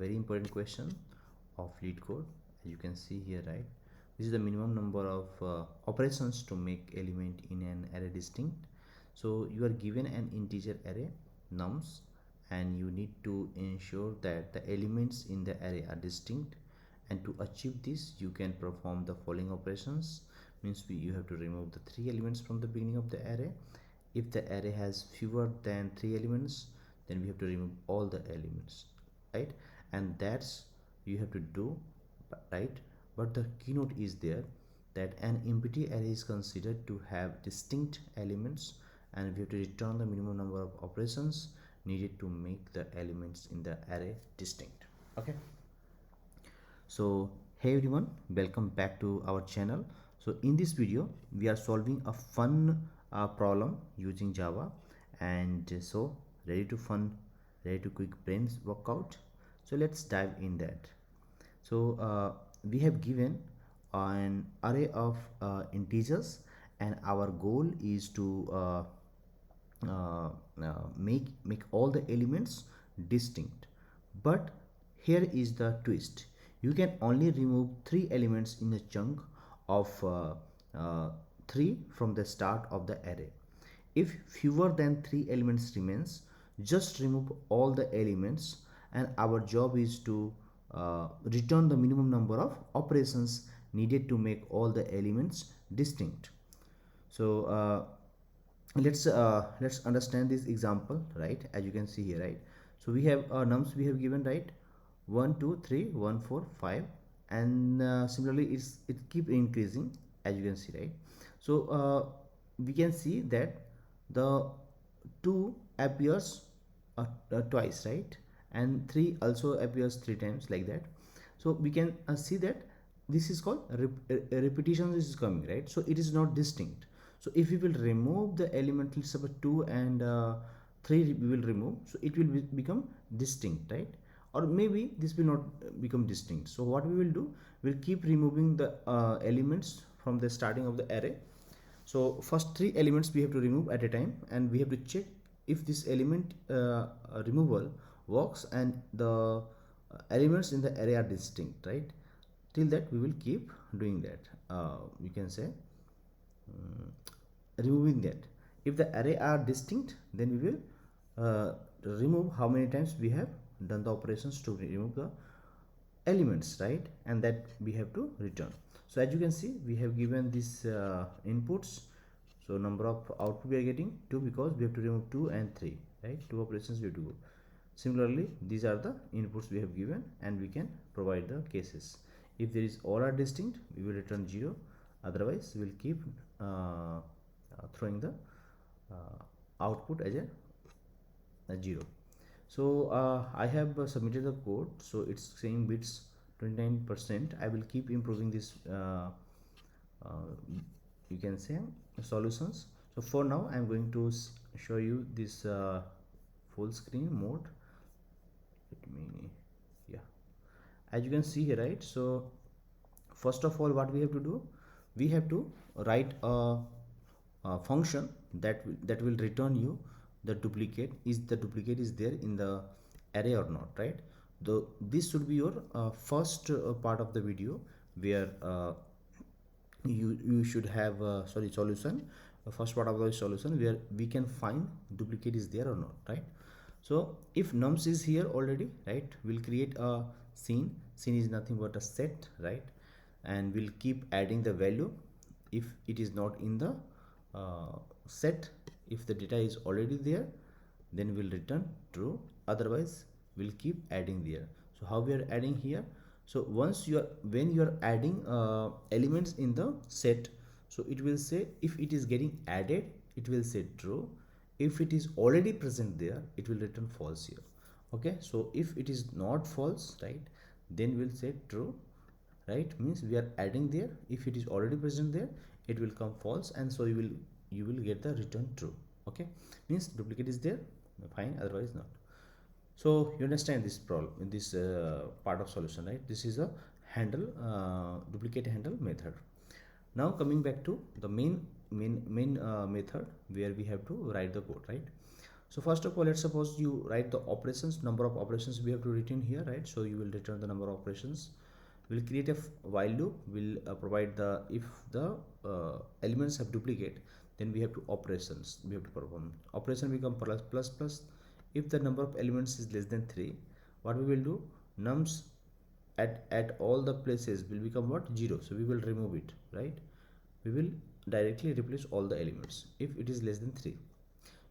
very important question of LeetCode. As you can see here, right, this is the minimum number of operations to make element in an array distinct. So you are given an integer array nums, and you need to ensure that the elements in the array are distinct, and to achieve this you can perform the following operations. Means you have to remove the 3 elements from the beginning of the array. If the array has fewer than 3 elements, then we have to remove all the elements, right? And that's you have to do, right? But the keynote is there that an empty array is considered to have distinct elements, and we have to return the minimum number of operations needed to make the elements in the array distinct. Okay, so hey everyone, welcome back to our channel. So in this video we are solving a fun problem using Java, and so ready to quick brains workout. So let's dive in that. So we have given an array of integers, and our goal is to make all the elements distinct. But here is the twist: you can only remove 3 elements in a chunk of 3 from the start of the array. If fewer than 3 elements remains, just remove all the elements, and our job is to return the minimum number of operations needed to make all the elements distinct. So let's understand this example, right? As you can see here, right? So we have nums we have given, right? 1 2 3 1 4 5, and similarly it keep increasing, as you can see, right? So we can see that the 2 appears twice, right? And 3 also appears 3 times, like that. So we can see that this is called repetition is coming, right? So it is not distinct. So if we will remove the element, let's suppose 2 and 3 we will remove, so it will become distinct, right? Or maybe this will not become distinct. So what we will do, we'll keep removing the elements from the starting of the array. So first 3 elements we have to remove at a time, and we have to check if this element removal works and the elements in the array are distinct, right? Till that we will keep doing that. We can say removing that. If the array are distinct, then we will remove how many times we have done the operations to remove the elements, right? And that we have to return. So as you can see, we have given these inputs. So number of output we are getting 2 because we have to remove 2 and 3, right? 2 operations we have to go. Similarly, these are the inputs we have given, and we can provide the cases. If there is all are distinct, we will return 0. Otherwise we will keep throwing the output as a 0. So I have submitted the code, so it's saying bits 29%. I will keep improving this you can say solutions. So for now I'm going to show you this full screen mode. Let me, yeah, as you can see here, right? So first of all, what we have to do, we have to write a function that will return you the duplicate, is the duplicate is there in the array or not, right? Though this should be your first part of the video, where you should have solution, first part of the solution, where we can find duplicate is there or not, right? So if nums is here already, right, we'll create a scene. Scene is nothing but a set, right? And we'll keep adding the value if it is not in the set. If the data is already there, then we'll return true. Otherwise we'll keep adding there. So how we are adding here? So once when you are adding elements in the set, so it will say if it is getting added, it will say true. If it is already present there, it will return false here. Okay, so if it is not false, right, then we'll say true, right? Means we are adding there. If it is already present there, it will come false, and so you will get the return true. Okay, means duplicate is there, fine, otherwise not. So you understand this problem in this part of solution, right? This is a handle duplicate handle method. Now coming back to the main method, where we have to write the code, right? So first of all, let's suppose you write the operations, number of operations we have to return here, right? So you will return the number of operations. We'll create a while loop. We'll provide the, if the elements have duplicate, then we have to operations we have to perform. Operation become plus plus plus. If the number of elements is less than 3, what we will do, nums at all the places will become what, 0. So we will remove it, right? We will directly replace all the elements if it is less than 3.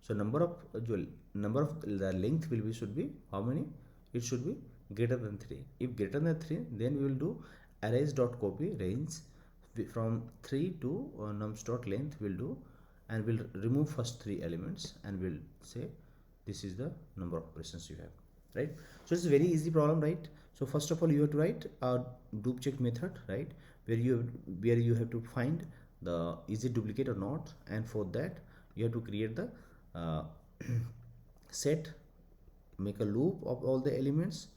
So number of number of the length will be, should be how many, it should be greater than 3. If greater than 3, then we will do arrays dot copy range from 3 to nums dot length will do, and we'll remove first 3 elements and we'll say this is the number of operations you have, right? So it's a very easy problem, right? So first of all, you have to write a dupe check method, right, where you have to find the is it duplicate or not, and for that you have to create the uh, set, make a loop of all the elements,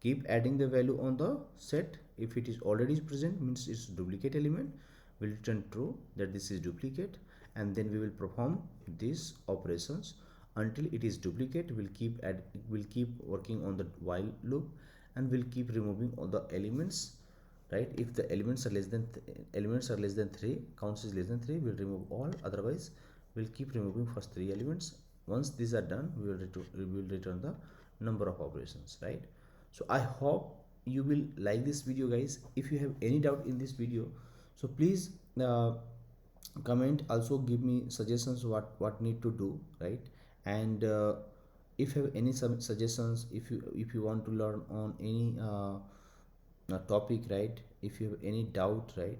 keep adding the value on the set. If it is already present, means it's duplicate element, will return true that this is duplicate, and then we will perform these operations until it is duplicate. We'll keep working on the while loop, and we'll keep removing all the elements, right? If the elements are less than 3, counts is less than 3, we'll remove all, otherwise we'll keep removing first 3 elements. Once these are done, we will return the number of operations, right? So I hope you will like this video, guys. If you have any doubt in this video, so please comment, also give me suggestions what need to do, right? And if you have any some suggestions, if you want to learn on any topic, right, if you have any doubt, right,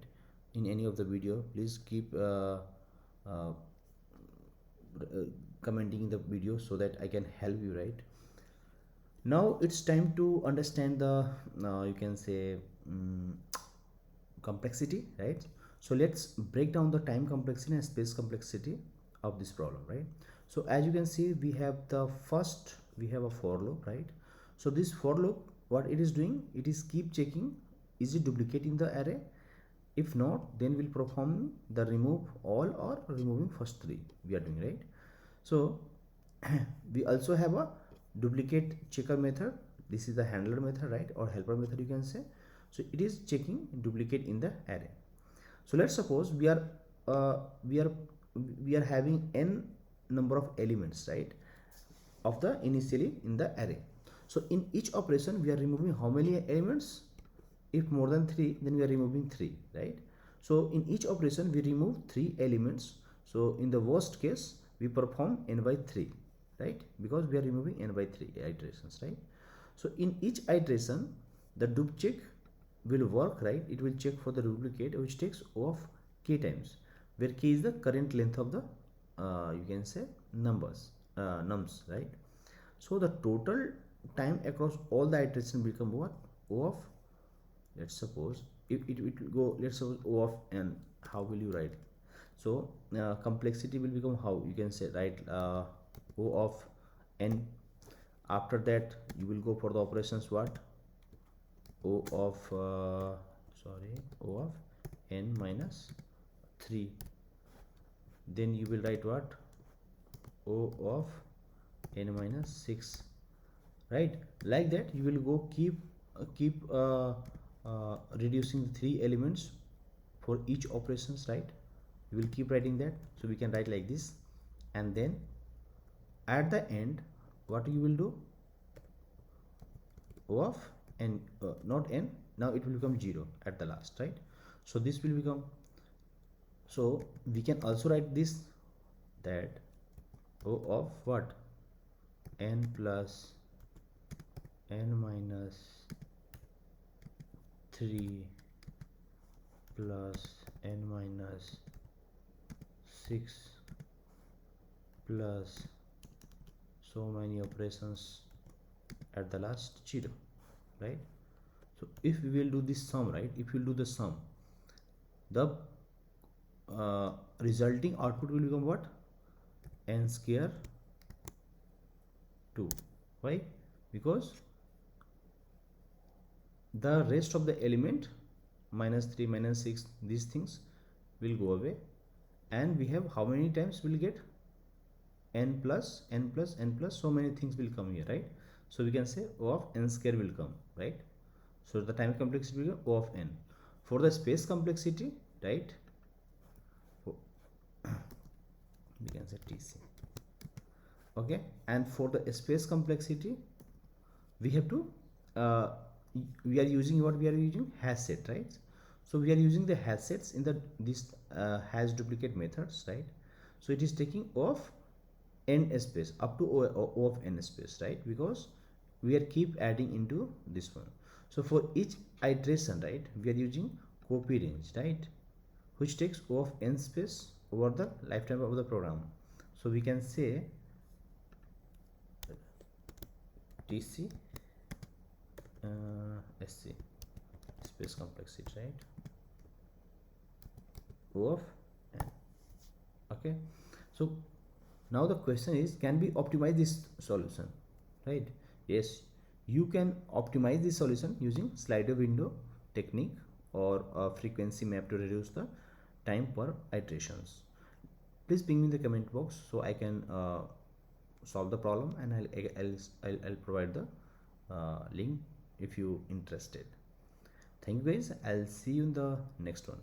in any of the video, please keep uh, commenting in the video so that I can help you, right? Now it's time to understand the you can say complexity, right? So let's break down the time complexity and space complexity of this problem, right? So as you can see, we have a for loop, right? So this for loop, what it is doing, it is keep checking is it duplicate in the array. If not, then we'll perform the remove all or removing first 3 we are doing, right? So we also have a duplicate checker method. This is the handler method, right, or helper method you can say. So it is checking duplicate in the array. So let's suppose we are having n number of elements, right, of the initially in the array. So in each operation we are removing how many elements? If more than 3, then we are removing 3, right? So in each operation we remove 3 elements. So in the worst case, we perform n by 3, right, because we are removing n by 3 iterations, right? So in each iteration, the dupe check will work, right? It will check for the duplicate, which takes O of k times, where k is the current length of the you can say nums, right? So the total time across all the iteration will become what? O of, let's suppose, if it will go, let's suppose O of n. How will you write? So complexity will become, how you can say, right, O of n. After that you will go for the operations, what? O of O of n minus 3. Then you will write what? O of n minus 6, right? Like that you will go keep reducing 3 elements for each operations, right? You will keep writing that. So we can write like this, and then at the end what you will do? O of n, not n, now it will become 0 at the last, right? So this will become, so we can also write this, that O of what? N plus n minus 3 plus n minus 6 plus so many operations at the last 0, right? So if we will do this sum, right, if we will do the sum, the resulting output will become what? N square 2. Why? Because the rest of the element, minus 3, minus 6, these things will go away, and we have how many times we'll get? n plus, so many things will come here, right? So we can say O of n square will come, right? So the time complexity will be O of n. For the space complexity, right, we can say Tc. Okay, and for the space complexity, we have to uh, we are using what we are using hash set, right? So we are using the hash sets in the this hash duplicate methods, right? So it is taking of n space up to O of n space, right? Because we are keep adding into this one. So for each iteration, right, we are using copy range, right, which takes O of n space over the lifetime of the program. So we can say Tc sc space complexity, right, O of n. Okay, so now the question is, can we optimize this solution, right? Yes, you can optimize this solution using slider window technique or a frequency map to reduce the time per iterations. Please ping me in the comment box so I can solve the problem, and I'll provide the link if you interested. Thank you guys, I'll see you in the next one.